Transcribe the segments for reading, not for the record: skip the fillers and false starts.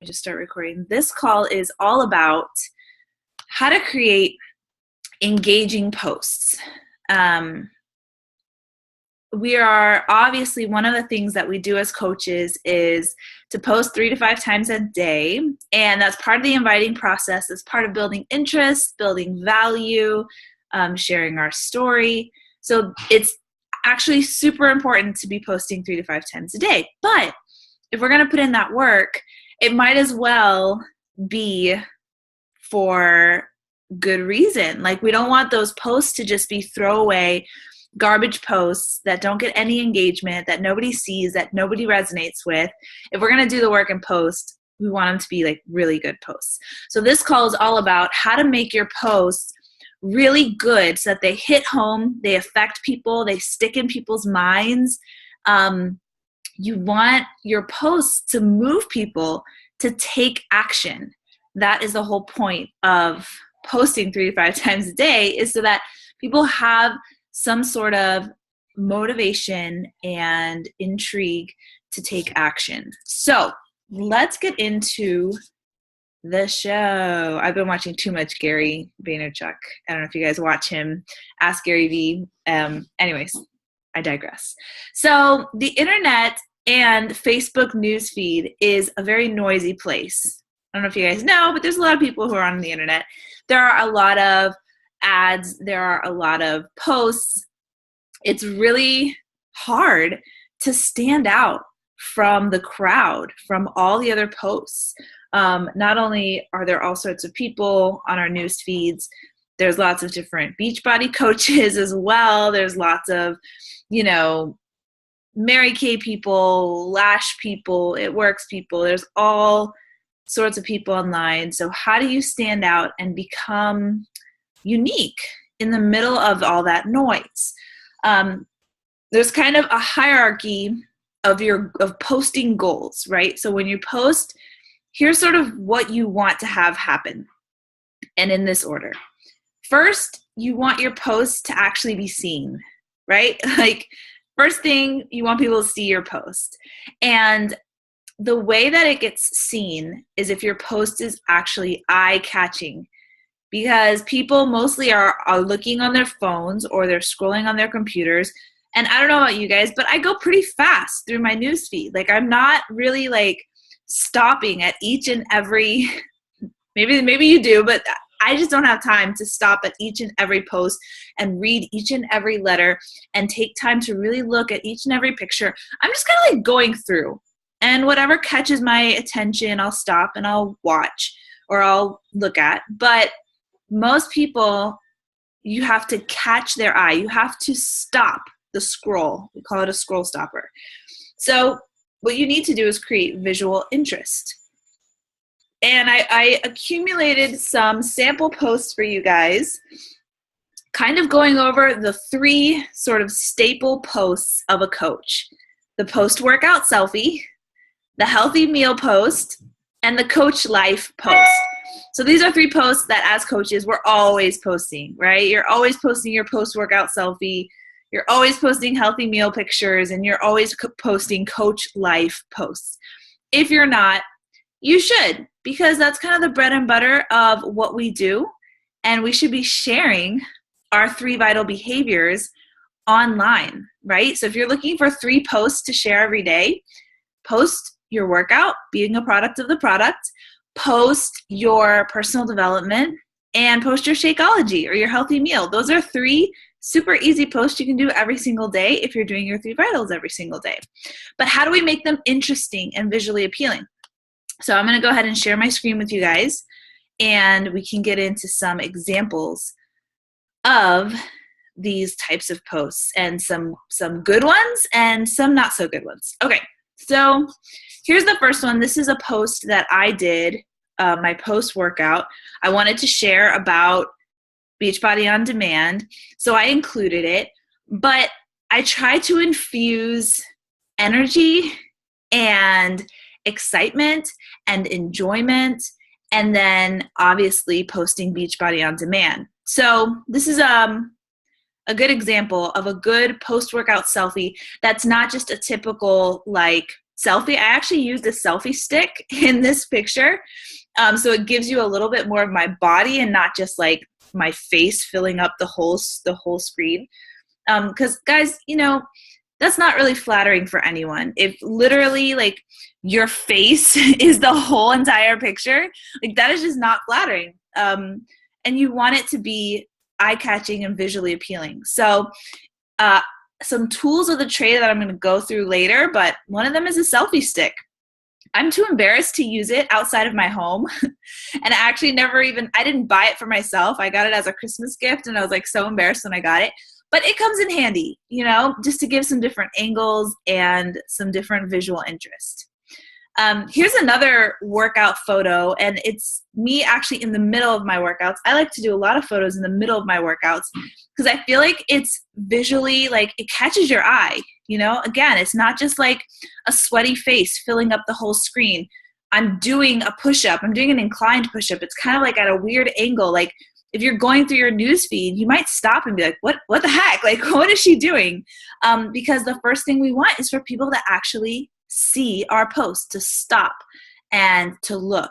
just start recording. This call is all about how to create engaging posts. We are obviously, one of the things that we do as coaches is to post 3 to 5 times a day. And that's part of the inviting process. It's part of building interest, building value, sharing our story. So it's actually super important to be posting 3 to 5 times a day. But if we're going to put in that work, it might as well be for good reason. Like, we don't want those posts to just be throwaway garbage posts that don't get any engagement, that nobody sees, that nobody resonates with. If we're going to do the work and post, we want them to be like really good posts. So this call is all about how to make your posts really good so that they hit home, they affect people, they stick in people's minds. You want your posts to move people to take action. That is the whole point of posting 3 to 5 times a day, is so that people have some sort of motivation and intrigue to take action. So let's get into the show. I've been watching too much Gary Vaynerchuk. I don't know if you guys watch him. Ask Gary V. Anyways, I digress. So the internet and Facebook newsfeed is a very noisy place. I don't know if you guys know, but there's a lot of people who are on the internet. There are a lot of ads. There are a lot of posts. It's really hard to stand out from the crowd, from all the other posts. Not only are there all sorts of people on our news feeds, there's lots of different Beachbody coaches as well. There's lots of, Mary Kay people, Lash people, It Works people. There's all sorts of people online. So how do you stand out and become unique in the middle of all that noise? There's kind of a hierarchy of posting goals, right? So when you post, here's sort of what you want to have happen, and in this order. First, you want your post to actually be seen, right? Like, first thing, you want people to see your post. And the way that it gets seen is if your post is actually eye-catching, because people mostly are looking on their phones or they're scrolling on their computers. And I don't know about you guys, but I go pretty fast through my news feed. Like, I'm not really like stopping at each and every, maybe you do, but I just don't have time to stop at each and every post and read each and every letter and take time to really look at each and every picture. I'm just kind of like going through, and whatever catches my attention, I'll stop and I'll watch or I'll look at. But most people, you have to catch their eye. You have to stop the scroll. We call it a scroll stopper. So what you need to do is create visual interest. And I accumulated some sample posts for you guys, kind of going over the 3 sort of staple posts of a coach: the post-workout selfie, the healthy meal post, and the coach life post. So these are 3 posts that as coaches, we're always posting, right? You're always posting your post-workout selfie. You're always posting healthy meal pictures, and you're always posting coach life posts. If you're not, you should, because that's kind of the bread and butter of what we do. And we should be sharing our 3 vital behaviors online, right? So if you're looking for 3 posts to share every day, post your workout, being a product of the product, post your personal development, and post your Shakeology or your healthy meal. Those are 3 super easy posts you can do every single day if you're doing your 3 vitals every single day. But how do we make them interesting and visually appealing? So I'm going to go ahead and share my screen with you guys, and we can get into some examples of these types of posts, and some good ones and some not so good ones. Okay, so here's the first one. This is a post that I did, my post-workout. I wanted to share about Beachbody On Demand, so I included it, but I tried to infuse energy and excitement and enjoyment, and then obviously posting Beachbody On Demand. So this is a good example of a good post-workout selfie that's not just a typical like selfie. I actually used a selfie stick in this picture. So it gives you a little bit more of my body and not just like my face filling up the whole screen. Because guys, you know, that's not really flattering for anyone. If literally like your face is the whole entire picture, like that is just not flattering. And you want it to be eye-catching and visually appealing. So some tools of the trade that I'm going to go through later, but one of them is a selfie stick. I'm too embarrassed to use it outside of my home. And I actually I didn't buy it for myself. I got it as a Christmas gift and I was like so embarrassed when I got it. But it comes in handy, you know, just to give some different angles and some different visual interest. Here's another workout photo, and it's me actually in the middle of my workouts. I like to do a lot of photos in the middle of my workouts because I feel like it's visually, like it catches your eye, you know? Again, it's not just like a sweaty face filling up the whole screen. I'm doing a push-up. I'm doing an inclined push-up. It's kind of like at a weird angle. Like if you're going through your news feed, you might stop and be like, what the heck? Like, what is she doing? Because the first thing we want is for people to actually see our post, to stop and to look.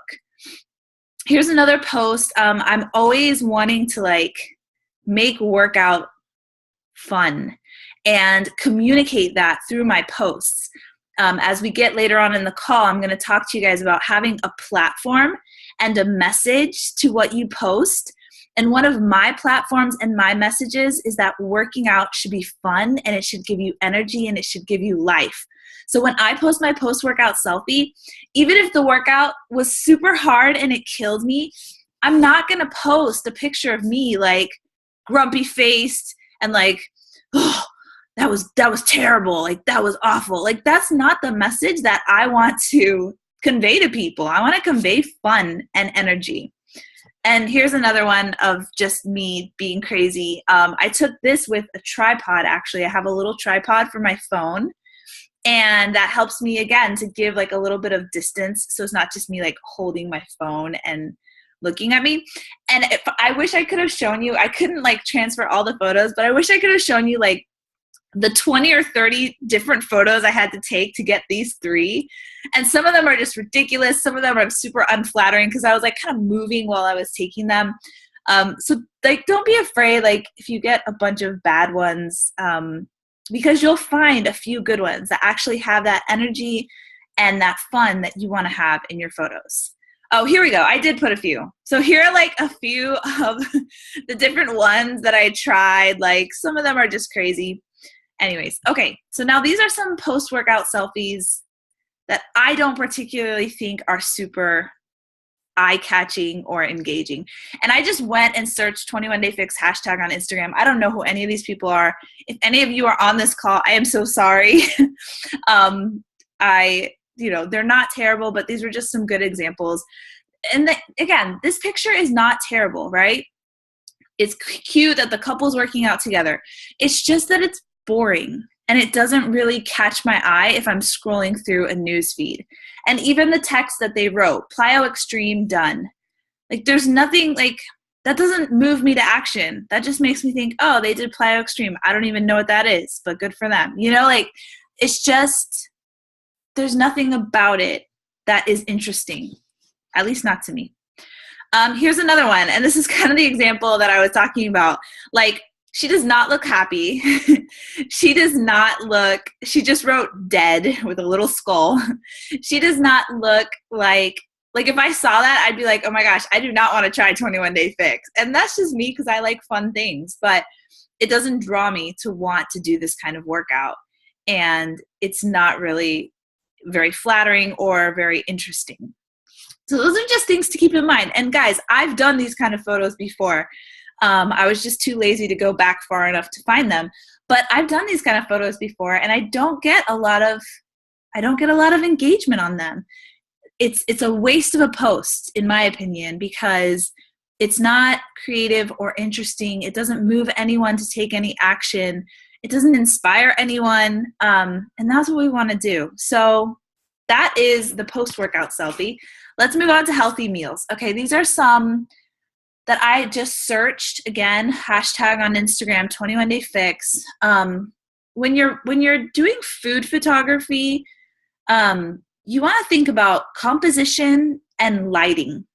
Here's another post. I'm always wanting to like make workout fun and communicate that through my posts. As we get later on in the call, I'm going to talk to you guys about having a platform and a message to what you post. And one of my platforms and my messages is that working out should be fun and it should give you energy and it should give you life. So when I post my post-workout selfie, even if the workout was super hard and it killed me, I'm not going to post a picture of me like grumpy faced and like, oh, that was terrible. Like that was awful. Like that's not the message that I want to convey to people. I want to convey fun and energy. And here's another one of just me being crazy. I took this with a tripod, actually. I have a little tripod for my phone. And that helps me, again, to give like a little bit of distance. So it's not just me like holding my phone and looking at me. And I wish I could have shown you, I couldn't like transfer all the photos, but I wish I could have shown you like the 20 or 30 different photos I had to take to get these 3. And some of them are just ridiculous. Some of them are super unflattering because I was like kind of moving while I was taking them. So like, don't be afraid. Like if you get a bunch of bad ones, because you'll find a few good ones that actually have that energy and that fun that you want to have in your photos. Oh, here we go. I did put a few. So here are like a few of the different ones that I tried. Like some of them are just crazy. Anyways, okay. So now these are some post-workout selfies that I don't particularly think are super eye-catching or engaging. And I just went and searched 21 Day Fix hashtag on Instagram. I don't know who any of these people are. If any of you are on this call, I am so sorry. They're not terrible, but these were just some good examples. And again, this picture is not terrible, right? It's cute that the couple's working out together. It's just that it's boring. And it doesn't really catch my eye if I'm scrolling through a news feed. And even the text that they wrote, Plyo Extreme done. Like there's nothing like, that doesn't move me to action. That just makes me think, oh, they did Plyo Extreme. I don't even know what that is, but good for them. You know, like it's just, there's nothing about it that is interesting, at least not to me. Here's another one. And this is kind of the example that I was talking about. Like, she does not look happy. She just wrote dead with a little skull. She does not look like if I saw that, I'd be like, oh my gosh, I do not want to try 21 Day Fix. And that's just me because I like fun things, but it doesn't draw me to want to do this kind of workout. And it's not really very flattering or very interesting. So those are just things to keep in mind. And guys, I've done these kind of photos before. I was just too lazy to go back far enough to find them, but I've done these kind of photos before and I don't get a lot of engagement on them. It's a waste of a post in my opinion, because it's not creative or interesting. It doesn't move anyone to take any action. It doesn't inspire anyone. And that's what we want to do. So that is the post-workout selfie. Let's move on to healthy meals. Okay, these are some that I just searched, again, hashtag on Instagram, 21 Day Fix. When you're doing food photography, You want to think about composition and lighting.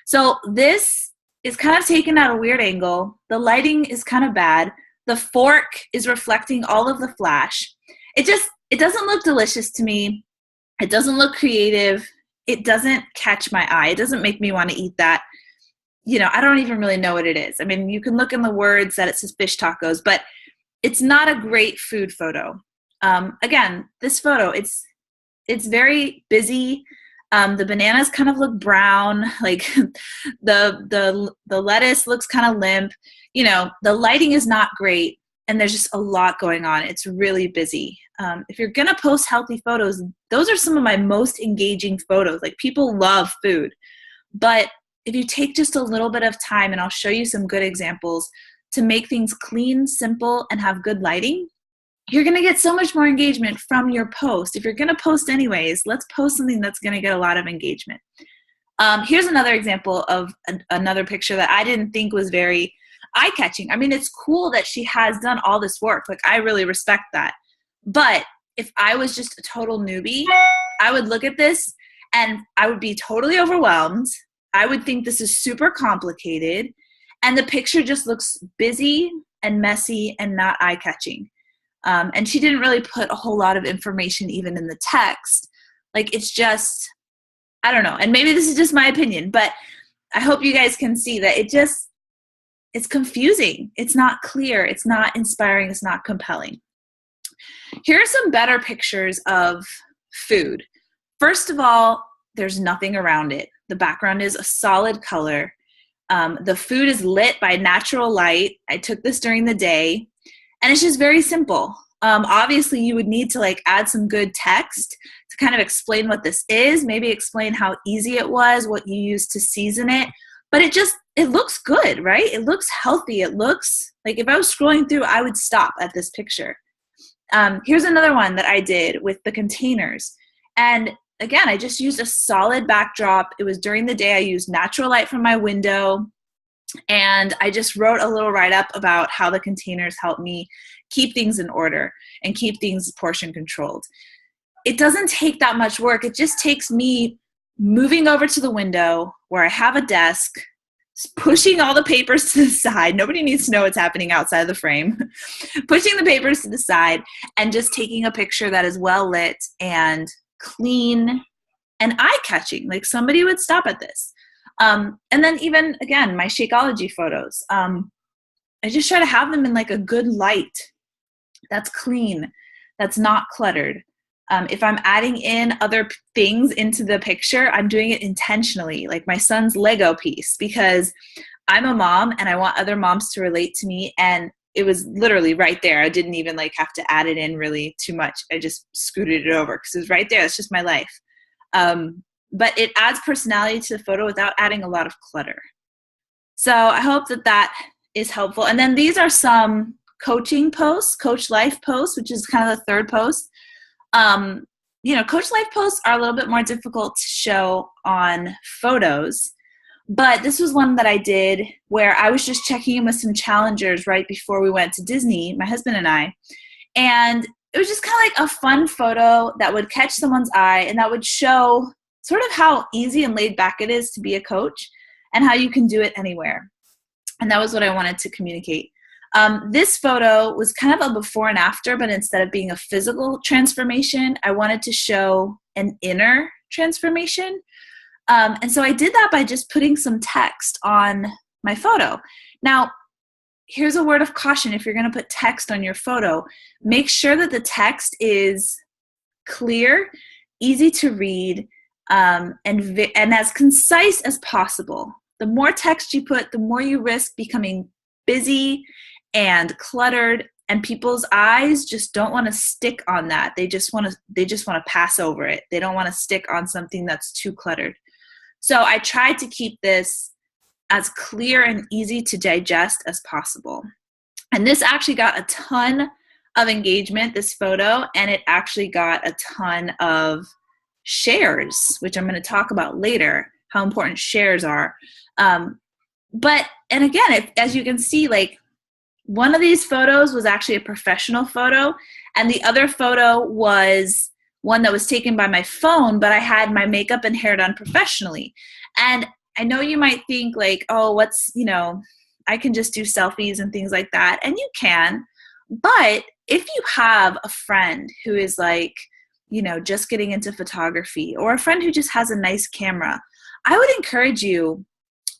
So this is kind of taken at a weird angle. The lighting is kind of bad. The fork is reflecting all of the flash. It doesn't look delicious to me. It doesn't look creative. It doesn't catch my eye. It doesn't make me want to eat that. I don't even really know what it is. I mean, you can look in the words that it says fish tacos, but it's not a great food photo. Again, this photo, it's very busy. The bananas kind of look brown, like the lettuce looks kind of limp. The lighting is not great, and there's just a lot going on. It's really busy. If you're gonna post healthy photos, those are some of my most engaging photos. Like, people love food, but if you take just a little bit of time, and I'll show you some good examples, to make things clean, simple, and have good lighting, you're going to get so much more engagement from your post. If you're going to post anyways, let's post something that's going to get a lot of engagement. Here's another example of another picture that I didn't think was very eye-catching. I mean, it's cool that she has done all this work. Like, I really respect that. But if I was just a total newbie, I would look at this and I would be totally overwhelmed. I would think this is super complicated, and the picture just looks busy and messy and not eye-catching. And she didn't really put a whole lot of information even in the text. Like, it's just, I don't know. And maybe this is just my opinion, but I hope you guys can see that it's confusing. It's not clear. It's not inspiring. It's not compelling. Here are some better pictures of food. First of all, there's nothing around it. The background is a solid color. The food is lit by natural light. I took this during the day, and it's just very simple. Obviously, you would need to add some good text to kind of explain what this is, maybe explain how easy it was, what you used to season it. But it looks good, right? It looks healthy. It looks like, if I was scrolling through, I would stop at this picture. Here's another one that I did with the containers. And again, I just used a solid backdrop. It was during the day. I used natural light from my window, and I just wrote a little write-up about how the containers help me keep things in order and keep things portion controlled. It doesn't take that much work. It just takes me moving over to the window where I have a desk, pushing all the papers to the side. Nobody needs to know what's happening outside of the frame. Pushing the papers to the side and just taking a picture that is well lit and clean and eye-catching. Like, somebody would stop at this. And then even, again, my Shakeology photos. I just try to have them in a good light that's clean, that's not cluttered. If I'm adding in other things into the picture, I'm doing it intentionally, like my son's Lego piece, because I'm a mom and I want other moms to relate to me, and it was literally right there. I didn't even have to add it in really too much. I just scooted it over because it was right there. It's just my life. But it adds personality to the photo without adding a lot of clutter. So I hope that is helpful. And then these are some coaching posts, coach life posts, which is kind of the third post. Coach life posts are a little bit more difficult to show on photos. But this was one that I did where I was just checking in with some challengers right before we went to Disney, my husband and I. And it was just kind of a fun photo that would catch someone's eye and that would show sort of how easy and laid back it is to be a coach and how you can do it anywhere. And that was what I wanted to communicate. This photo was kind of a before and after, but instead of being a physical transformation, I wanted to show an inner transformation. And so I did that by just putting some text on my photo. Now, here's a word of caution. If you're going to put text on your photo, make sure that the text is clear, easy to read, and as concise as possible. The more text you put, the more you risk becoming busy and cluttered, and people's eyes just don't want to stick on that. They just want to pass over it. They don't want to stick on something that's too cluttered. So I tried to keep this as clear and easy to digest as possible. And this actually got a ton of engagement, this photo, and it actually got a ton of shares, which I'm going to talk about later, how important shares are. And again, as you can see, one of these photos was actually a professional photo, and the other photo was one that was taken by my phone, but I had my makeup and hair done professionally. And I know you might think like, oh, I can just do selfies and things like that. And you can, but if you have a friend who is like, just getting into photography, or a friend who just has a nice camera, I would encourage you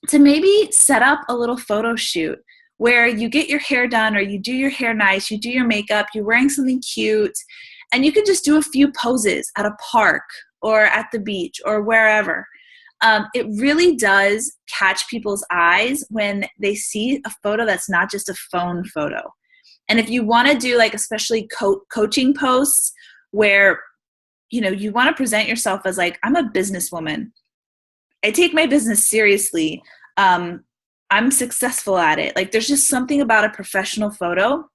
to maybe set up a little photo shoot where you get your hair done, or you do your hair nice, you do your makeup, you're wearing something cute, and you can just do a few poses at a park or at the beach or wherever. It really does catch people's eyes when they see a photo that's not just a phone photo. And if you want to do like especially coaching posts where, you want to present yourself as like, I'm a businesswoman. I take my business seriously. I'm successful at it. Like there's just something about a professional photo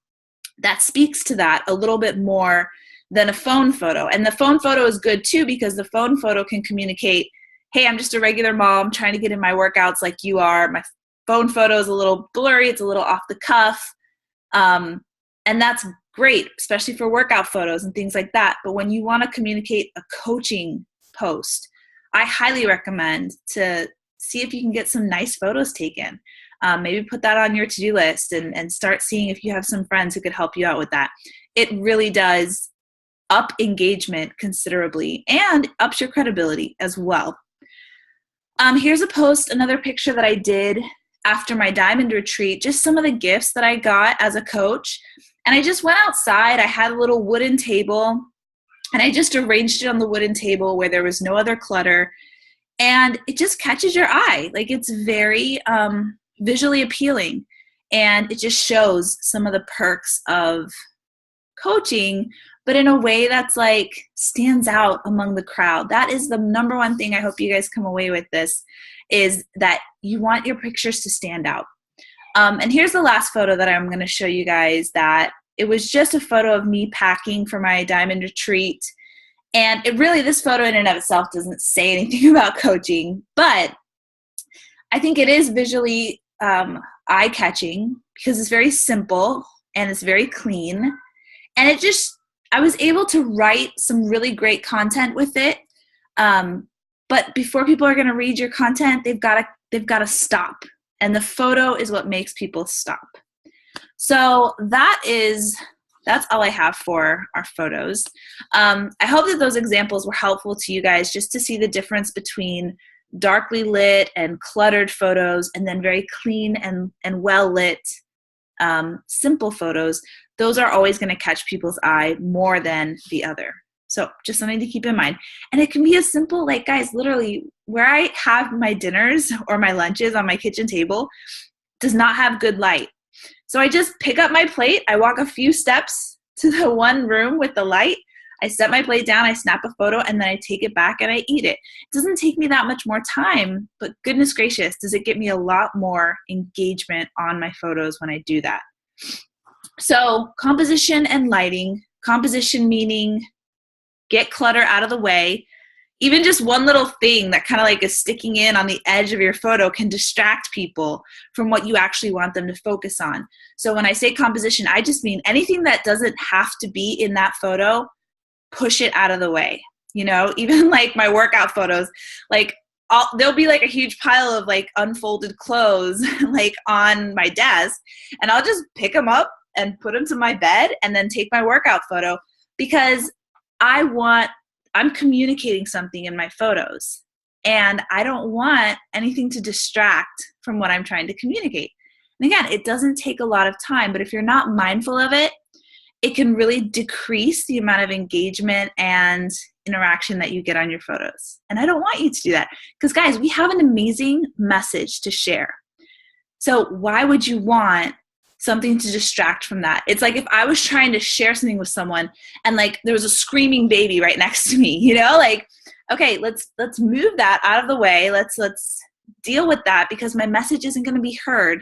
that speaks to that a little bit more than a phone photo. And the phone photo is good too, because the phone photo can communicate, hey, I'm just a regular mom trying to get in my workouts like you are. My phone photo is a little blurry. It's a little off the cuff. And that's great, especially for workout photos and things like that. But when you want to communicate a coaching post, I highly recommend to see if you can get some nice photos taken. Maybe put that on your to-do list and start seeing if you have some friends who could help you out with that. It really does up engagement considerably and ups your credibility as well. Here's a post, another picture that I did after my diamond retreat, just some of the gifts that I got as a coach. And I just went outside. I had a little wooden table, and I just arranged it on the wooden table where there was no other clutter. And it just catches your eye. Like it's very visually appealing. And it just shows some of the perks of coaching, but in a way that's like stands out among the crowd. That is the number one thing I hope you guys come away with this, is that you want your pictures to stand out. And here's the last photo that I'm going to show you guys, that it was just a photo of me packing for my diamond retreat. And this photo in and of itself doesn't say anything about coaching, but I think it is visually eye-catching because it's very simple and it's very clean. And I was able to write some really great content with it. But before people are going to read your content, they've got to stop. And the photo is what makes people stop. So that's all I have for our photos. I hope that those examples were helpful to you guys, just to see the difference between darkly lit and cluttered photos, and then very clean and well lit, simple photos. Those are always going to catch people's eye more than the other. So just something to keep in mind. And it can be as simple, like guys, literally where I have my dinners or my lunches on my kitchen table does not have good light. So I just pick up my plate, I walk a few steps to the one room with the light, I set my plate down, I snap a photo, and then I take it back and I eat it. It doesn't take me that much more time, but goodness gracious, does it get me a lot more engagement on my photos when I do that. So composition and lighting. Composition meaning get clutter out of the way. Even just one little thing that kind of like is sticking in on the edge of your photo can distract people from what you actually want them to focus on. So when I say composition, I just mean anything that doesn't have to be in that photo, push it out of the way. Even like my workout photos, like there'll be like a huge pile of like unfolded clothes like on my desk, and I'll just pick them up and put them to my bed and then take my workout photo, because I'm communicating something in my photos, and I don't want anything to distract from what I'm trying to communicate. And again, it doesn't take a lot of time, but if you're not mindful of it, it can really decrease the amount of engagement and interaction that you get on your photos. And I don't want you to do that, because guys, we have an amazing message to share. So why would you want something to distract from that? It's like if I was trying to share something with someone and like there was a screaming baby right next to me, like, okay, let's move that out of the way. Let's deal with that, because my message isn't going to be heard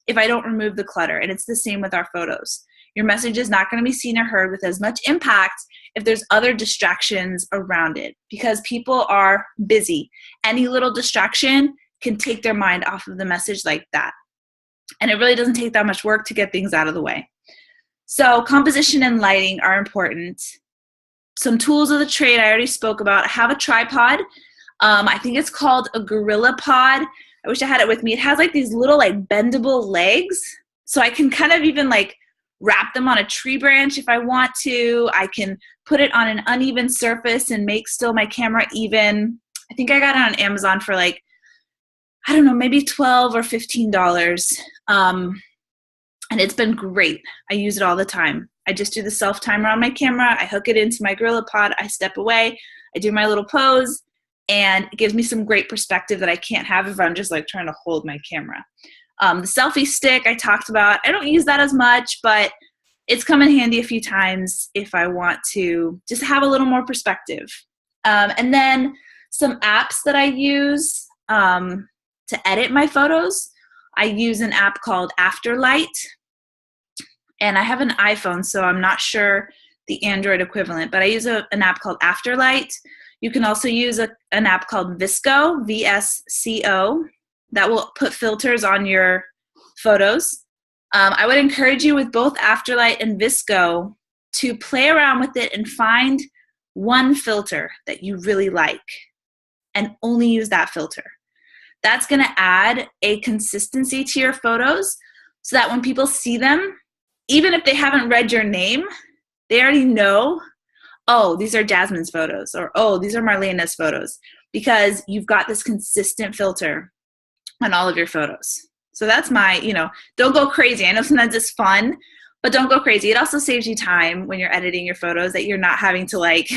if I don't remove the clutter. And it's the same with our photos. Your message is not going to be seen or heard with as much impact if there's other distractions around it, because people are busy. Any little distraction can take their mind off of the message like that. And it really doesn't take that much work to get things out of the way. So composition and lighting are important. some tools of the trade I already spoke about. I have a tripod. I think it's called a Gorilla Pod. I wish I had it with me. It has like these little like bendable legs. So I can kind of even like wrap them on a tree branch if I want to. I can put it on an uneven surface and make still my camera even. I think I got it on Amazon for like, I don't know, maybe $12 or $15. And it's been great. I use it all the time. I just do the self timer on my camera. I hook it into my Gorilla Pod. I step away. I do my little pose. And it gives me some great perspective that I can't have if I'm just like trying to hold my camera. The selfie stick I talked about, I don't use that as much, but it's come in handy a few times if I want to just have a little more perspective. And then some apps that I use to edit my photos. I use an app called Afterlight, and I have an iPhone, so I'm not sure the Android equivalent, but I use an app called Afterlight. You can also use an app called VSCO, VSCO, that will put filters on your photos. I would encourage you with both Afterlight and VSCO to play around with it and find one filter that you really like and only use that filter. That's going to add a consistency to your photos so that when people see them, even if they haven't read your name, they already know, oh, these are Jasmine's photos, or oh, these are Marlena's photos, because you've got this consistent filter on all of your photos. So that's my, don't go crazy. I know sometimes it's fun, but don't go crazy. It also saves you time when you're editing your photos that you're not having to like,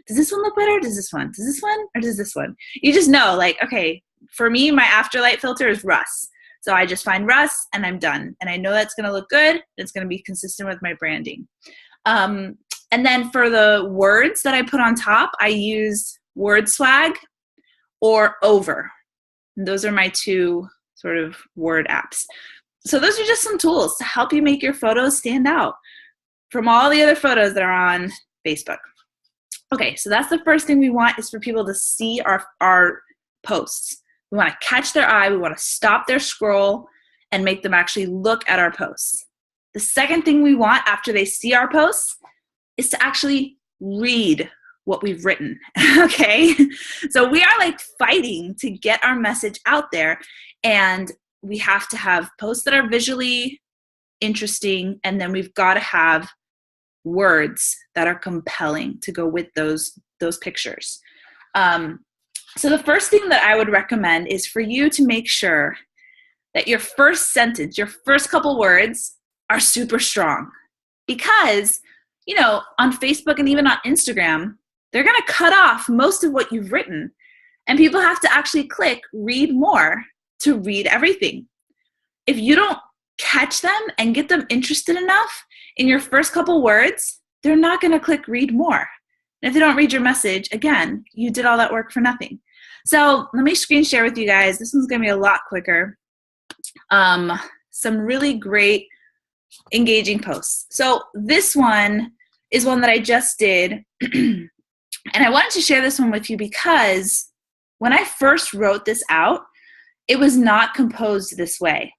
does this one look better? Does this one? Does this one? Or does this one? You just know, like, okay, for me, my Afterlight filter is Russ. So I just find Russ and I'm done. And I know that's going to look good. It's going to be consistent with my branding. And then for the words that I put on top, I use WordSwag or Over. And those are my two sort of word apps. So those are just some tools to help you make your photos stand out from all the other photos that are on Facebook. Okay, so that's the first thing we want, is for people to see our posts. We want to catch their eye. We want to stop their scroll and make them actually look at our posts. The second thing we want after they see our posts is to actually read what we've written, okay? So we are like fighting to get our message out there, and we have to have posts that are visually interesting, and then we've got to have words that are compelling to go with those pictures. So the first thing that I would recommend is for you to make sure that your first sentence, your first couple words are super strong, because, on Facebook and even on Instagram, they're going to cut off most of what you've written, and people have to actually click read more to read everything. If you don't catch them and get them interested enough in your first couple words, they're not going to click read more. And if they don't read your message, again, you did all that work for nothing. So let me screen share with you guys. This one's going to be a lot quicker. Some really great engaging posts. So this one is one that I just did. And I wanted to share this one with you because when I first wrote this out, it was not composed this way.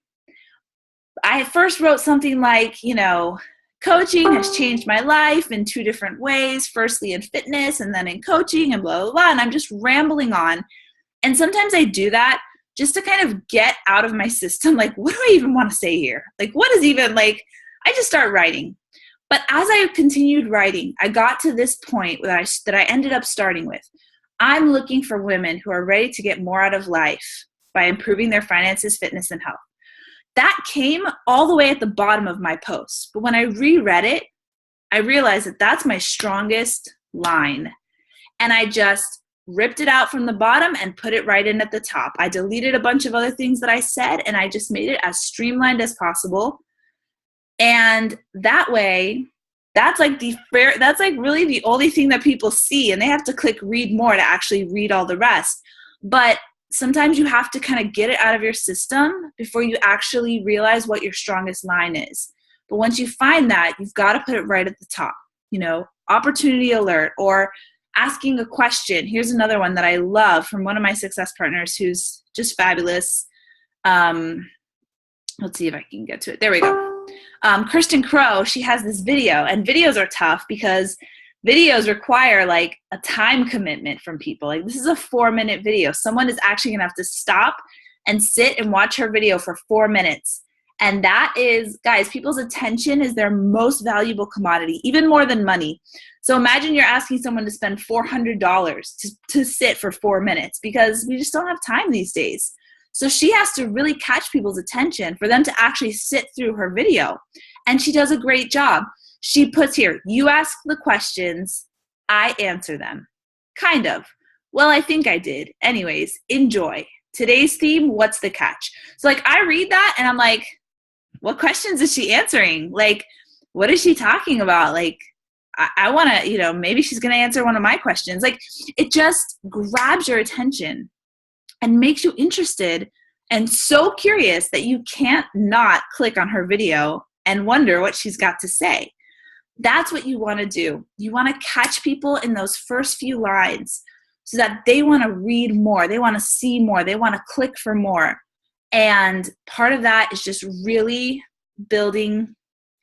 I first wrote something like, coaching has changed my life in 2 different ways. Firstly, in fitness, and then in coaching, and blah, blah, blah. And I'm just rambling on. And sometimes I do that just to kind of get out of my system. Like, what do I even want to say here? Like, what is even, like, I just start writing. But as I continued writing, I got to this point that I ended up starting with. I'm looking for women who are ready to get more out of life by improving their finances, fitness, and health. That came all the way at the bottom of my post. But when I reread it, I realized that that's my strongest line. And I just ripped it out from the bottom and put it right in at the top. I deleted a bunch of other things that I said, and I just made it as streamlined as possible. And that way, that's like really the only thing that people see, and they have to click read more to actually read all the rest. But sometimes you have to kind of get it out of your system before you actually realize what your strongest line is. But once you find that, you've got to put it right at the top. Opportunity alert, or asking a question. Here's another one that I love from one of my success partners who's just fabulous. Let's see if I can get to it. There we go. Kristen Crow, she has this video, and videos are tough because videos require like a time commitment from people. Like this is a 4-minute video. Someone is actually gonna have to stop and sit and watch her video for 4 minutes. And that is, guys, people's attention is their most valuable commodity, even more than money. So imagine you're asking someone to spend $400 to sit for 4 minutes, because we just don't have time these days. So she has to really catch people's attention for them to actually sit through her video. And she does a great job. She puts here, you ask the questions, I answer them. Kind of. Well, I think I did. Anyways, enjoy. Today's theme, what's the catch? So like I read that and I'm like, what questions is she answering? Like, what is she talking about? Like, I want to, maybe she's going to answer one of my questions. Like, it just grabs your attention and makes you interested and so curious that you can't not click on her video and wonder what she's got to say. That's what you want to do. You want to catch people in those first few lines so that they want to read more, they want to see more, they want to click for more. And part of that is just really building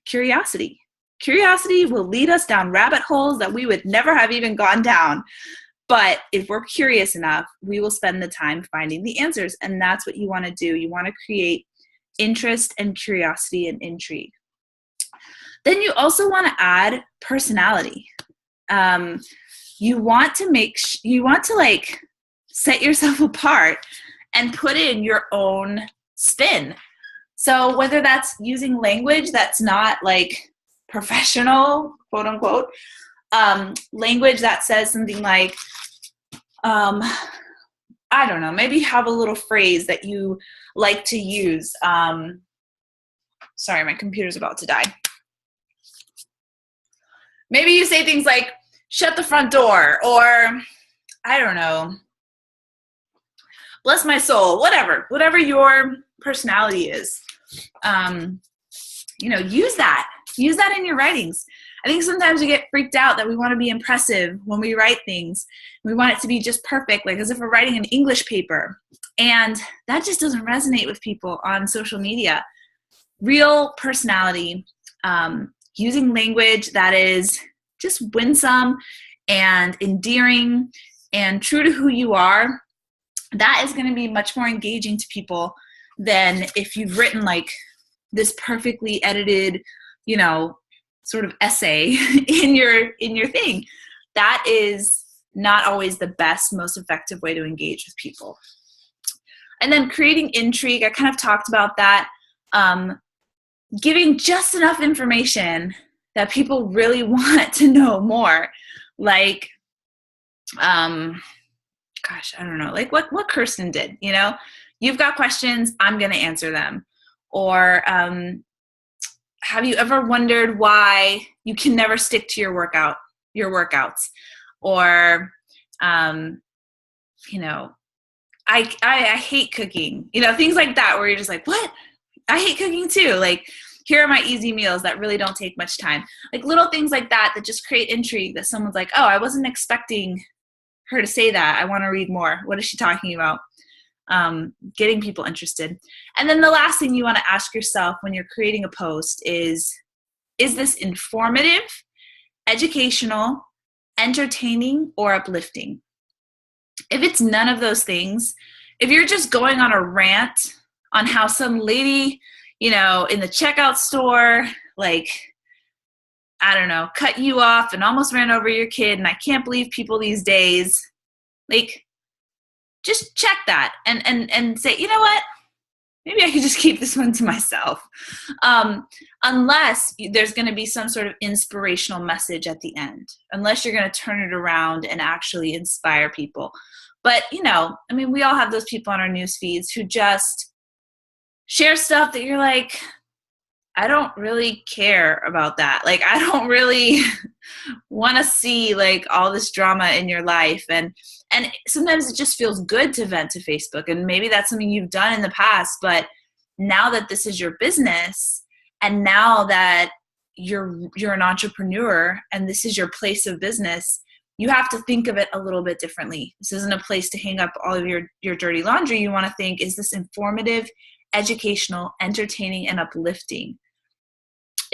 curiosity. Curiosity will lead us down rabbit holes that we would never have even gone down. But if we're curious enough, we will spend the time finding the answers. And that's what you want to do. You want to create interest and curiosity and intrigue. Then you also want to add personality. You want to like set yourself apart and put in your own spin. So whether that's using language that's not like professional, quote unquote, language that says something like, I don't know, maybe have a little phrase that you like to use. Sorry, my computer's about to die. Maybe you say things like, shut the front door, or I don't know, bless my soul, whatever your personality is. Use that in your writings. I think sometimes we get freaked out that we want to be impressive when we write things. We want it to be just perfect, like as if we're writing an English paper. And that just doesn't resonate with people on social media. Real personality, using language that is just winsome and endearing and true to who you are, that is going to be much more engaging to people than if you've written like this perfectly edited, sort of essay in your thing. That is not always the best, most effective way to engage with people. And then creating intrigue, I kind of talked about that. Giving just enough information that people really want to know more. Like, I don't know, like what Kirsten did, you've got questions, I'm going to answer them. Or have you ever wondered why you can never stick to your workouts? Or, I hate cooking, things like that, where you're just like, what? I hate cooking too. Like, here are my easy meals that really don't take much time. Like little things like that just create intrigue, that someone's like, oh, I wasn't expecting her to say that. I want to read more. What is she talking about? Getting people interested. And then the last thing you want to ask yourself when you're creating a post is this informative, educational, entertaining, or uplifting? If it's none of those things, if you're just going on a rant on how some lady, in the checkout store, like, I don't know, cut you off and almost ran over your kid, and I can't believe people these days, like, just check that and say, you know what? Maybe I could just keep this one to myself. Unless there's going to be some sort of inspirational message at the end. Unless you're going to turn it around and actually inspire people. But, we all have those people on our news feeds who just share stuff that you're like, I don't really care about that. Like, I don't really want to see like all this drama in your life. And sometimes it just feels good to vent to Facebook. And maybe that's something you've done in the past, but now that this is your business, and now that you're an entrepreneur and this is your place of business, you have to think of it a little bit differently. This isn't a place to hang up all of your dirty laundry. You want to think, is this informative, educational, entertaining, and uplifting?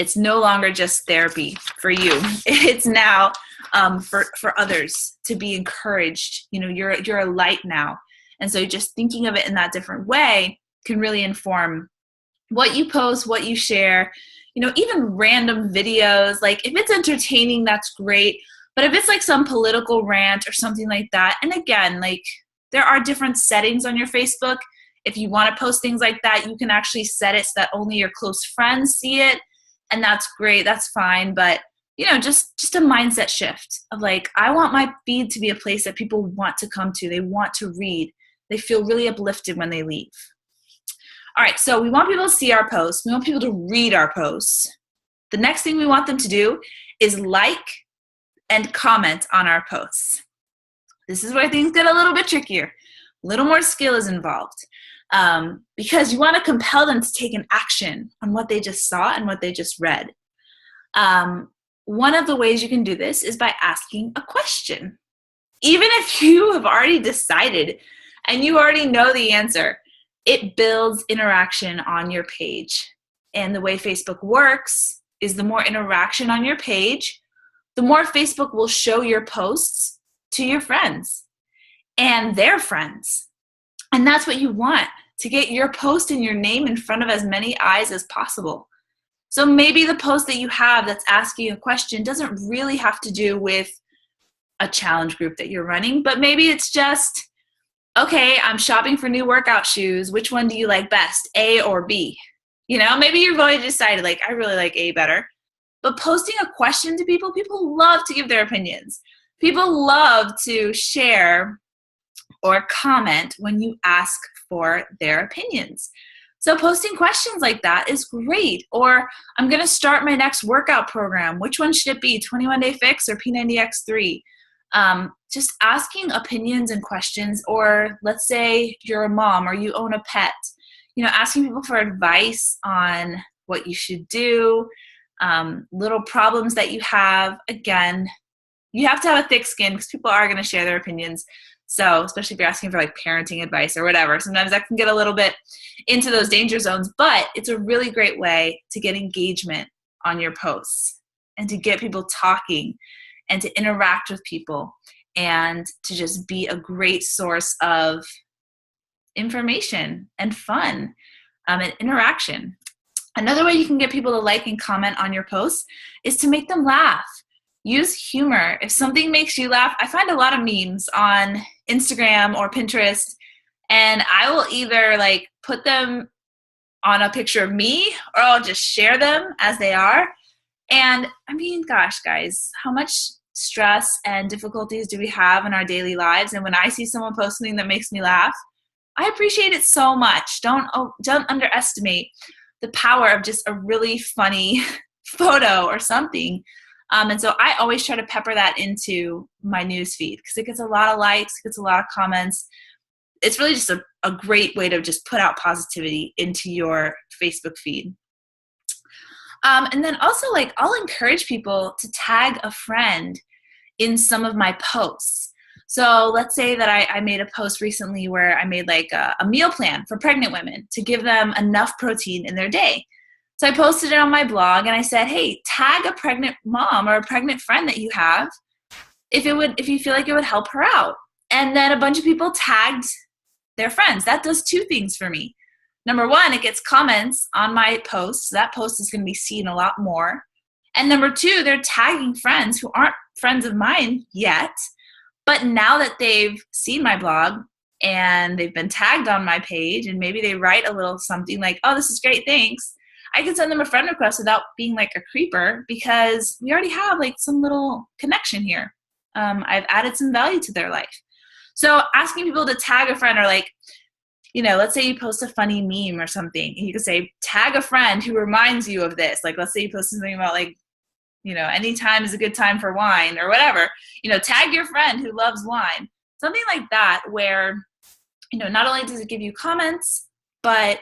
It's no longer just therapy for you. It's now for others to be encouraged. You know, you're a light now. And so just thinking of it in that different way can really inform what you post, what you share, you know, even random videos. Like if it's entertaining, that's great. But if it's like some political rant or something like that, and again, like there are different settings on your Facebook. If you want to post things like that, you can actually set it so that only your close friends see it. And that's great. That's fine. But, you know, just a mindset shift of like, I want my feed to be a place that people want to come to. They want to read. They feel really uplifted when they leave. All right. So we want people to see our posts. We want people to read our posts. The next thing we want them to do is like and comment on our posts. This is where things get a little bit trickier. A little more skill is involved. Because you want to compel them to take an action on what they just saw and what they just read. One of the ways you can do this is by asking a question. Even if you have already decided and you already know the answer, it builds interaction on your page. And the way Facebook works is the more interaction on your page, the more Facebook will show your posts to your friends and their friends. And that's what you want, to get your post and your name in front of as many eyes as possible. So maybe the post that you have that's asking a question doesn't really have to do with a challenge group that you're running, but maybe it's just, okay, I'm shopping for new workout shoes. Which one do you like best, A or B? You know, maybe you've already decided, like, I really like A better. But posting a question to people, people love to give their opinions. People love to share or comment when you ask for their opinions. So posting questions like that is great. Or I'm going to start my next workout program. Which one should it be, 21 Day Fix or P90X3? Just asking opinions and questions. Or let's say you're a mom or you own a pet. You know, asking people for advice on what you should do, little problems that you have. Again, you have to have a thick skin because people are going to share their opinions. So especially if you're asking for like parenting advice or whatever, sometimes that can get a little bit into those danger zones, but it's a really great way to get engagement on your posts and to get people talking and to interact with people and to just be a great source of information and fun and interaction. Another way you can get people to like and comment on your posts is to make them laugh. Use humor. If something makes you laugh, I find a lot of memes on Instagram or Pinterest, and I will either like put them on a picture of me or I'll just share them as they are. And I mean, gosh, guys, how much stress and difficulties do we have in our daily lives? And when I see someone post something that makes me laugh, I appreciate it so much. Don't underestimate the power of just a really funny photo or something. And so I always try to pepper that into my news feed because it gets a lot of likes, it gets a lot of comments. It's really just a great way to just put out positivity into your Facebook feed. And then also, like, I'll encourage people to tag a friend in some of my posts. So let's say that I made a post recently where I made like a meal plan for pregnant women to give them enough protein in their day. So I posted it on my blog and I said, hey, tag a pregnant mom or a pregnant friend that you have if you feel like it would help her out. And then a bunch of people tagged their friends. That does two things for me. Number one, it gets comments on my post. So that post is going to be seen a lot more. And number two, they're tagging friends who aren't friends of mine yet. But now that they've seen my blog and they've been tagged on my page and maybe they write a little something like, oh, this is great, thanks, I can send them a friend request without being like a creeper because we already have like some little connection here. I've added some value to their life. So asking people to tag a friend or like, you know, let's say you post a funny meme or something and you can say, tag a friend who reminds you of this. Like, let's say you post something about like, you know, anytime is a good time for wine or whatever, you know, tag your friend who loves wine, something like that, where, you know, not only does it give you comments, but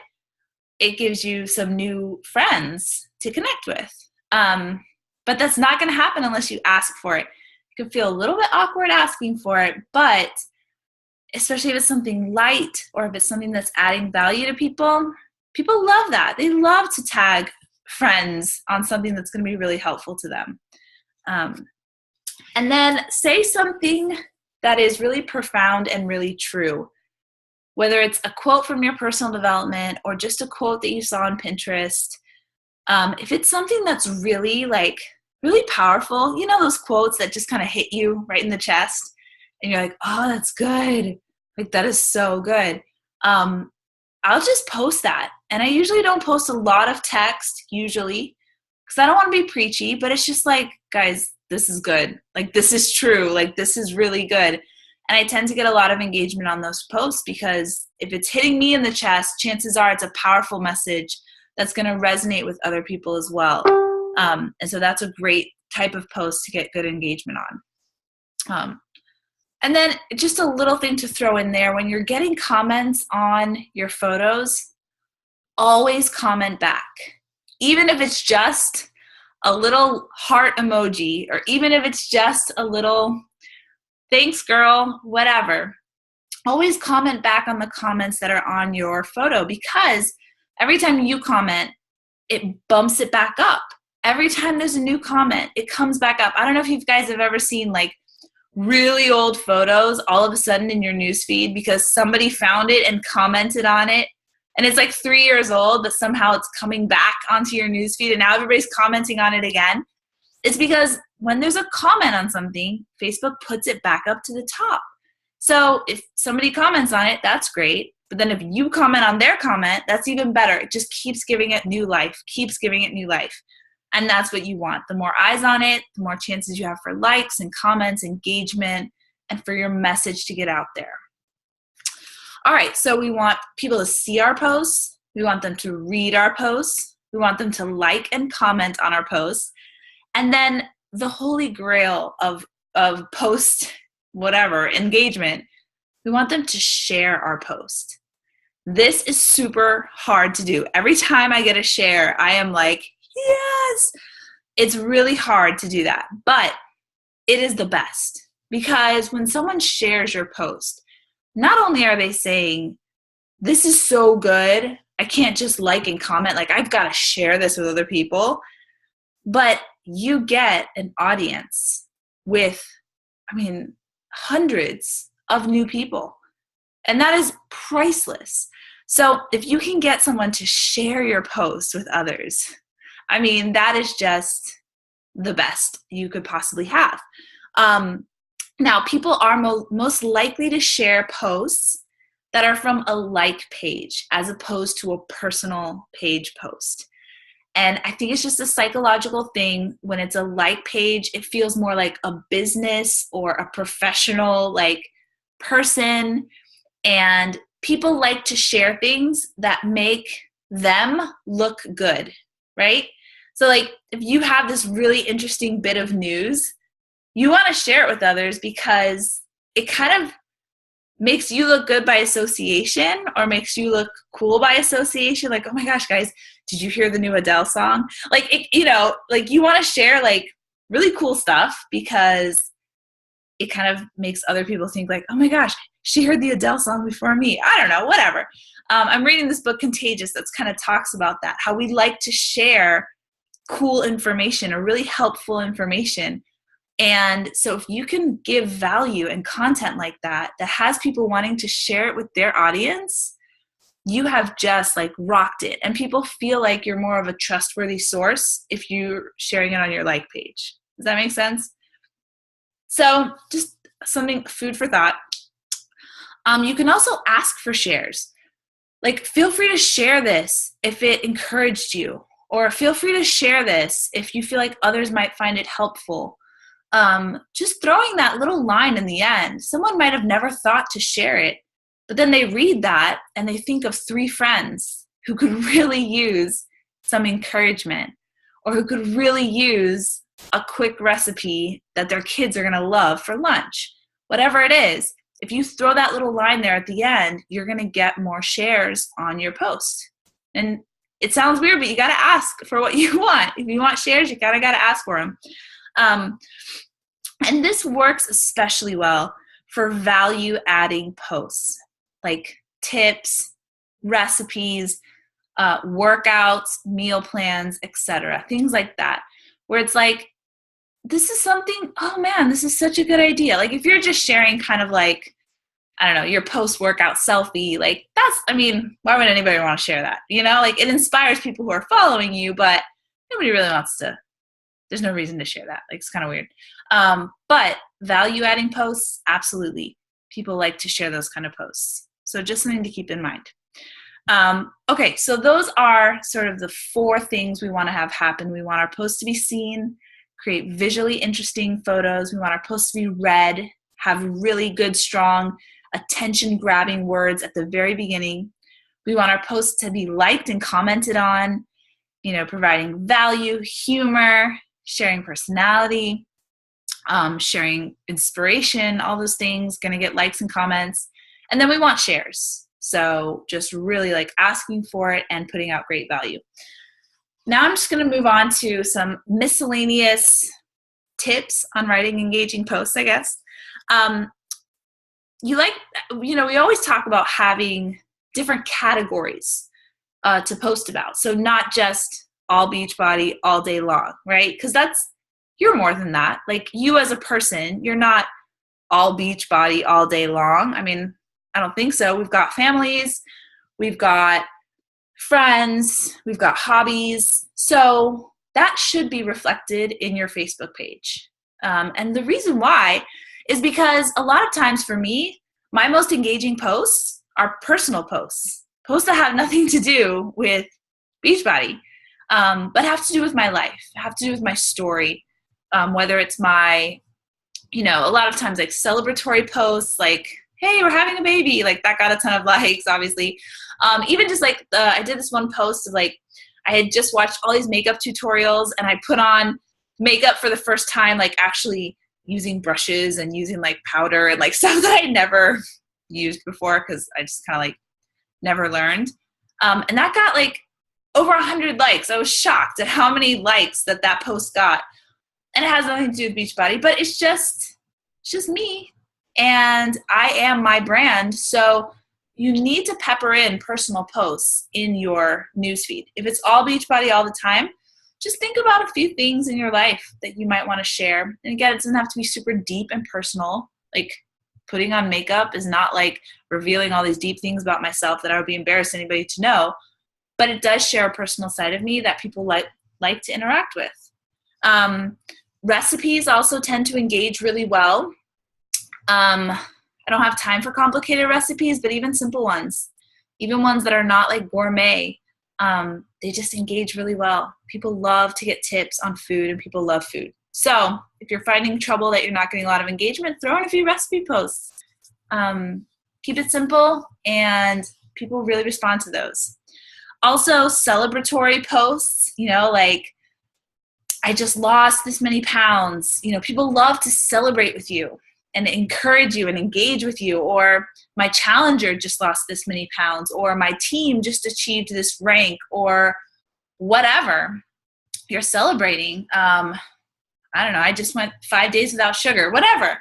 it gives you some new friends to connect with. But that's not going to happen unless you ask for it. You can feel a little bit awkward asking for it, but especially if it's something light or if it's something that's adding value to people, people love that. They love to tag friends on something that's going to be really helpful to them. And then say something that is really profound and really true. Whether it's a quote from your personal development or just a quote that you saw on Pinterest. If it's something that's really really powerful, you know, those quotes that just kind of hit you right in the chest and you're like, oh, that's good. Like, that is so good. I'll just post that. And I usually don't post a lot of text usually because I don't want to be preachy, but it's just like, guys, this is good. Like, this is true. Like, this is really good. And I tend to get a lot of engagement on those posts because if it's hitting me in the chest, chances are it's a powerful message that's going to resonate with other people as well. And so that's a great type of post to get good engagement on. And then just a little thing to throw in there, when you're getting comments on your photos, always comment back. Even if it's just a little heart emoji, or even if it's just a little thanks girl, whatever. Always comment back on the comments that are on your photo, because every time you comment, it bumps it back up. Every time there's a new comment, it comes back up. I don't know if you guys have ever seen like really old photos all of a sudden in your newsfeed because somebody found it and commented on it. And it's like 3 years old, but somehow it's coming back onto your newsfeed and now everybody's commenting on it again. It's because when there's a comment on something, Facebook puts it back up to the top. So if somebody comments on it, that's great. But then if you comment on their comment, that's even better. It just keeps giving it new life, keeps giving it new life. And that's what you want. The more eyes on it, the more chances you have for likes and comments, engagement, and for your message to get out there. All right, so we want people to see our posts. We want them to read our posts. We want them to like and comment on our posts. And then the holy grail of post whatever engagement, we want them to share our post. This is super hard to do. Every time I get a share, I am like, yes. It's really hard to do that, but it is the best, because when someone shares your post, not only are they saying, this is so good, I can't just like and comment, like I've got to share this with other people, but you get an audience with, hundreds of new people. And that is priceless. So if you can get someone to share your post with others, that is just the best you could possibly have. Now, people are most likely to share posts that are from a like page as opposed to a personal page post. And I think it's just a psychological thing. When it's a like page, it feels more like a business or a professional person. And people like to share things that make them look good, right? So if you have this really interesting bit of news, you want to share it with others because it kind of makes you look good by association, or makes you look cool by association. Like, oh my gosh, guys, did you hear the new Adele song? You want to share really cool stuff because it kind of makes other people think oh my gosh, she heard the Adele song before me. I don't know, whatever. I'm reading this book, Contagious, that's kind of talks about that, how we like to share cool information or really helpful information. And so if you can give value and content like that has people wanting to share it with their audience, you have just rocked it. And people feel like you're more of a trustworthy source if you're sharing it on your like page. Does that make sense? So just something, food for thought. You can also ask for shares. Feel free to share this if it encouraged you, or feel free to share this if you feel like others might find it helpful. Just throwing that little line in the end. Someone might have never thought to share it, but then they read that and they think of 3 friends who could really use some encouragement, or who could really use a quick recipe that their kids are going to love for lunch. Whatever it is, if you throw that little line there at the end, you're going to get more shares on your post. And it sounds weird, but you got to ask for what you want. If you want shares, you got to ask for them. And this works especially well for value-adding posts, like tips, recipes, workouts, meal plans, etc. Things like that, where it's like, this is something, oh man, this is such a good idea. Like if you're just sharing kind of like, I don't know, your post-workout selfie, like why would anybody want to share that? Like it inspires people who are following you, but nobody really wants to, there's no reason to share that. Like it's kind of weird. But value-adding posts, absolutely. People like to share those kind of posts. So just something to keep in mind. Okay, so those are sort of the 4 things we want to have happen. We want our posts to be seen, create visually interesting photos. We want our posts to be read, have really good, strong, attention-grabbing words at the very beginning. We want our posts to be liked and commented on, providing value, humor, sharing personality, sharing inspiration, all those things, going to get likes and comments. And then we want shares. So just really like asking for it and putting out great value. Now I'm just going to move on to some miscellaneous tips on writing engaging posts, I guess. We always talk about having different categories to post about. So not just all Beachbody all day long, right? Because you're more than that. Like you as a person, you're not all Beachbody all day long. I don't think so. We've got families, we've got friends, we've got hobbies. So that should be reflected in your Facebook page. And the reason why is because a lot of times for me, my most engaging posts are personal posts that have nothing to do with Beachbody, but have to do with my life, have to do with my story, whether it's my, a lot of times like celebratory posts, like, hey, we're having a baby, like that got a ton of likes, obviously. Even just like, I did this one post of like, I had just watched all these makeup tutorials and I put on makeup for the first time, like actually using brushes and using like powder and like stuff that I never used before because I just kind of like never learned. And that got like over 100 likes. I was shocked at how many likes that post got. And it has nothing to do with Beachbody, but it's just me. And I am my brand. So you need to pepper in personal posts in your newsfeed. If it's all Beachbody all the time, just think about a few things in your life that you might want to share. And again, it doesn't have to be super deep and personal. Like putting on makeup is not like revealing all these deep things about myself that I would be embarrassed anybody to know. But it does share a personal side of me that people like to interact with. Recipes also tend to engage really well. I don't have time for complicated recipes, but even simple ones, even ones that are not like gourmet, they just engage really well. People love to get tips on food and people love food. So if you're finding trouble that you're not getting a lot of engagement, throw in a few recipe posts. Keep it simple and people really respond to those. Also celebratory posts, like I just lost this many pounds. People love to celebrate with you and encourage you and engage with you, or my challenger just lost this many pounds, or my team just achieved this rank, or whatever you're celebrating. I don't know, I just went 5 days without sugar, whatever.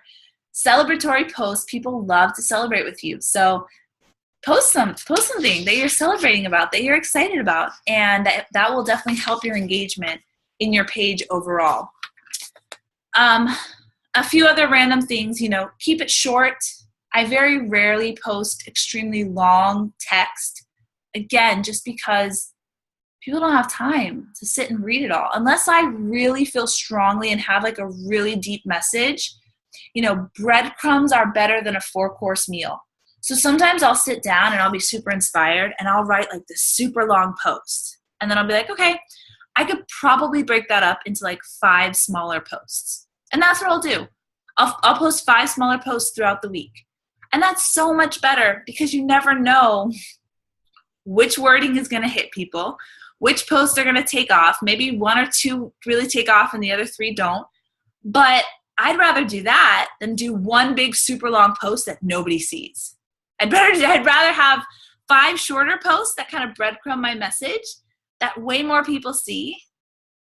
Celebratory posts, people love to celebrate with you. So post something that you're celebrating about, that you're excited about, and that will definitely help your engagement in your page overall. A few other random things, keep it short. I very rarely post extremely long text. Again, just because people don't have time to sit and read it all. Unless I really feel strongly and have like a really deep message, breadcrumbs are better than a 4-course meal. So sometimes I'll sit down and I'll be super inspired and I'll write like this super long post. And then I'll be like, okay, I could probably break that up into like 5 smaller posts. And that's what I'll do. I'll post 5 smaller posts throughout the week. And that's so much better because you never know which wording is going to hit people, which posts are going to take off. Maybe 1 or 2 really take off and the other 3 don't. But I'd rather do that than do one big super long post that nobody sees. I'd rather have 5 shorter posts that kind of breadcrumb my message that way more people see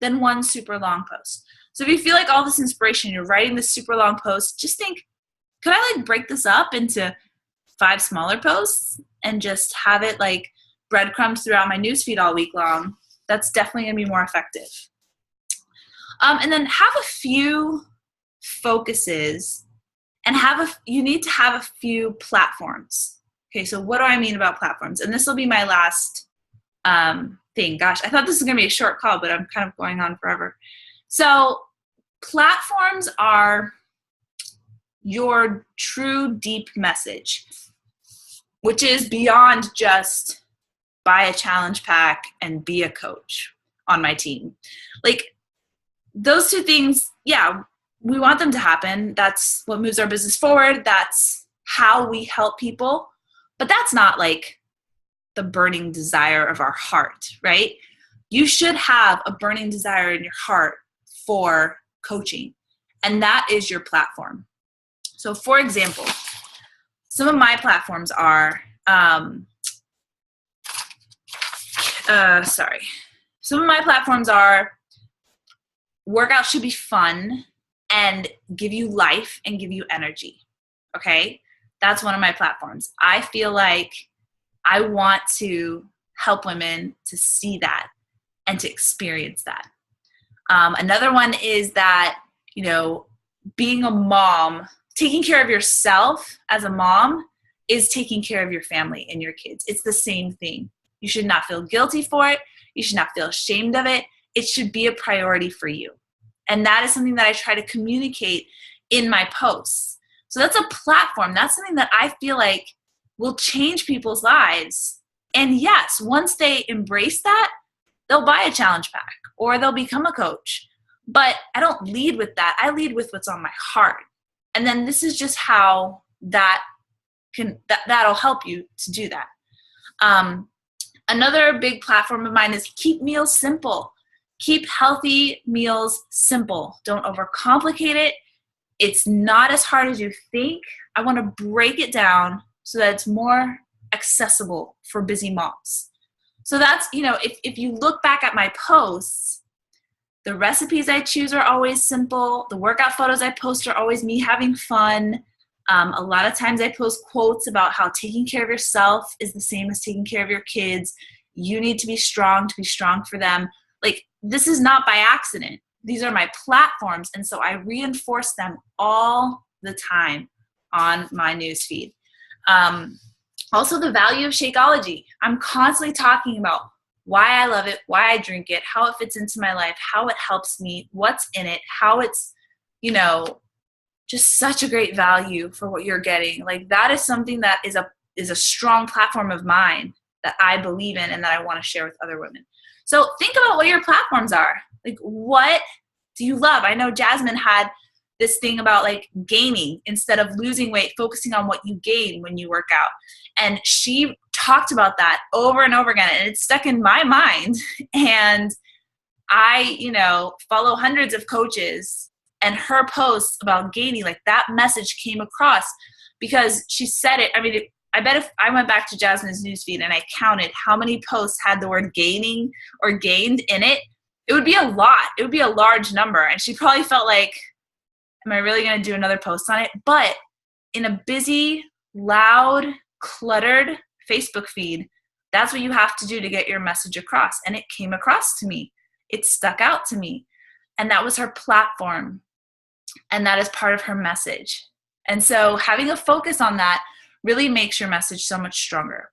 than one super long post. So if you feel like all this inspiration, you're writing this super long post, just think, could I like break this up into 5 smaller posts and just have it like breadcrumbs throughout my newsfeed all week long, that's definitely going to be more effective. And then have a few focuses, and you need to have a few platforms. Okay, so what do I mean about platforms? And this will be my last thing. Gosh, I thought this was going to be a short call, but I'm kind of going on forever. So platforms are your true deep message, which is beyond just buy a challenge pack and be a coach on my team. Like, those two things, yeah, we want them to happen. That's what moves our business forward. That's how we help people. But that's not like the burning desire of our heart, right? You should have a burning desire in your heart for coaching, and that is your platform. So for example, some of my platforms are, some of my platforms are workouts should be fun and give you life and give you energy. Okay. That's one of my platforms. I feel like I want to help women to see that and to experience that. Another one is that, being a mom, taking care of yourself as a mom is taking care of your family and your kids. It's the same thing. You should not feel guilty for it. You should not feel ashamed of it. It should be a priority for you. And that is something that I try to communicate in my posts. So that's a platform. That's something that I feel like will change people's lives. And yes, once they embrace that, they'll buy a challenge pack or they'll become a coach. But I don't lead with that. I lead with what's on my heart. And then this is just how that'll help you to do that. Another big platform of mine is keep meals simple. Keep healthy meals simple. Don't overcomplicate it. It's not as hard as you think. I want to break it down so that it's more accessible for busy moms. So that's, if you look back at my posts, the recipes I choose are always simple. The workout photos I post are always me having fun. A lot of times I post quotes about how taking care of yourself is the same as taking care of your kids. You need to be strong for them. Like, this is not by accident. These are my platforms. And so I reinforce them all the time on my newsfeed. Also, the value of Shakeology. I'm constantly talking about why I love it, why I drink it, how it fits into my life, how it helps me, what's in it, how it's, just such a great value for what you're getting. Like, that is something that is a strong platform of mine that I believe in and that I want to share with other women. So think about what your platforms are. Like, what do you love? I know Jasmine had this thing about like gaining instead of losing weight, focusing on what you gain when you work out. And she talked about that over and over again, and it's stuck in my mind. And I, follow hundreds of coaches, and her posts about gaining, like, that message came across because she said it. I mean, I bet if I went back to Jasmine's newsfeed and I counted how many posts had the word gaining or gained in it, it would be a lot. It would be a large number. And she probably felt like, am I really going to do another post on it? But in a busy, loud, cluttered Facebook feed, that's what you have to do to get your message across. And it came across to me. It stuck out to me. And that was her platform. And that is part of her message. And so having a focus on that really makes your message so much stronger.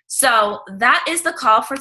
So that is the call for